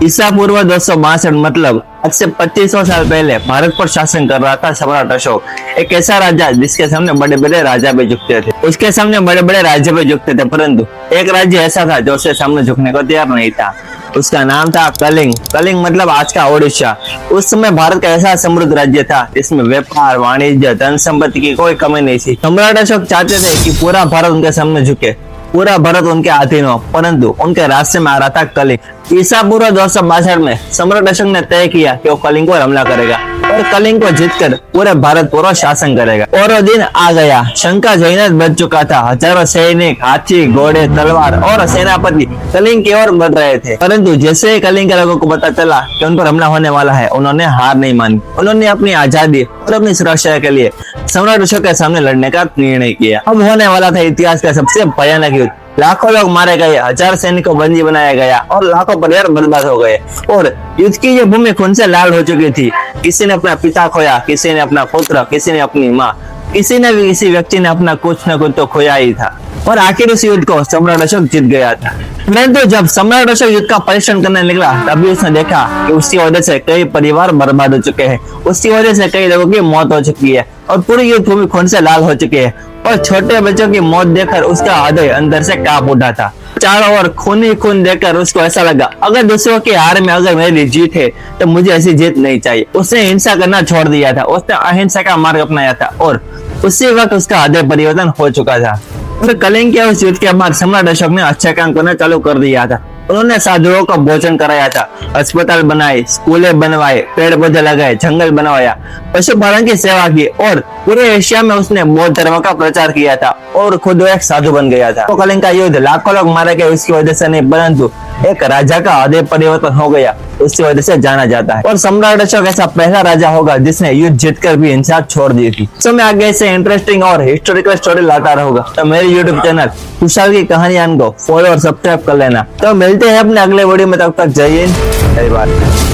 ईसा पूर्व 262 मतलब आज से 2500 साल पहले भारत पर शासन कर रहा था सम्राट अशोक। एक ऐसा राजा जिसके सामने बड़े बड़े राजा भी झुकते थे, उसके सामने बड़े बड़े राज्य भी झुकते थे, परंतु एक राज्य ऐसा था जो उसके सामने झुकने को तैयार नहीं था। उसका नाम था कलिंग। कलिंग मतलब आज का ओडिशा। उस समय भारत का ऐसा समृद्ध राज्य था जिसमें व्यापार, वाणिज्य, धन संपत्ति की कोई कमी नहीं थी। सम्राट अशोक चाहते थे कि पूरा भारत उनके सामने झुके, पूरा भारत उनके अधीन हो, परंतु उनके रास्ते में आ रहा था कलिंग। ईसा पूर्व 262 में सम्राट अशोक ने तय किया कि वो कलिंग पर हमला करेगा और कलिंग को जीतकर पूरे भारत पर शासन करेगा। और वो दिन आ गया। शंका जैनत बच चुका था। हजारों सैनिक, हाथी, घोड़े, तलवार और सेनापति कलिंग की ओर बढ़ रहे थे, परंतु जैसे ही कलिंग के लोगों को पता चला कि उन पर हमला होने वाला है, उन्होंने हार नहीं मानी। उन्होंने अपनी आजादी और अपनी सुरक्षा के लिए सम्राट अशोक के सामने लड़ने का निर्णय किया। अब होने वाला था इतिहास का सबसे भयानक युद्ध। लाखों लोग मारे गए, हजार सैनिकों बंदी बनाया गया और लाखों परिवार बर्बाद हो गए। और युद्ध की ये भूमि खून से लाल हो चुकी थी। किसी ने अपना पिता खोया, किसी ने अपना पुत्र, किसी ने अपनी माँ, किसी ने भी किसी व्यक्ति ने अपना कुछ न कुछ तो खोया ही था। और आखिर इस युद्ध को सम्राट अशोक जीत गया था। परंतु जब सम्राट अशोक युद्ध का परिश्रम करने निकला, तभी उसने देखा कि उसकी वजह से कई परिवार बर्बाद हो चुके हैं, उसकी वजह से कई लोगों की मौत हो चुकी है और पूरी युद्ध भूमि खून से लाल हो चुकी है। और छोटे बच्चों की मौत देखकर उसका हृदय अंदर से कांप उठा था। चारों ओर खून ही खून देखकर उसको ऐसा लगा, अगर दूसरों की हार में अगर मेरी जीत है तो मुझे ऐसी जीत नहीं चाहिए। उसने हिंसा करना छोड़ दिया था, उसने अहिंसा का मार्ग अपनाया था और उसी वक्त उसका हृदय परिवर्तन हो चुका था। और कलिंग के उस युद्ध के बाद सम्राट अशोक ने अच्छे काम करना चालू कर दिया था। उन्होंने साधुओं को भोजन कराया था, अस्पताल बनाए, स्कूलें बनवाए, पेड़ पौधे लगाए, जंगल बनवाया, पशुपालन की सेवा की और पूरे एशिया में उसने बौद्ध धर्म का प्रचार किया था और खुद वो एक साधु बन गया था। तो कलिंग का युद्ध लाखों लोग मारे गए उसकी वजह से नहीं, परंतु एक राजा का हृदय परिवर्तन हो गया, उसकी वजह से जाना जाता है। और सम्राट अशोक ऐसा पहला राजा होगा जिसने युद्ध जीतकर भी हिंसा छोड़ दी थी। तो मैं आगे से इंटरेस्टिंग और हिस्टोरिकल स्टोरी लाता रहूंगा, तो मेरे यूट्यूब चैनल खुशहाल की कहानियां को फॉलो और सब्सक्राइब कर लेना। तो मिलते हैं अपने अगले वीडियो में, तब तक जय हिंद, जय भारत।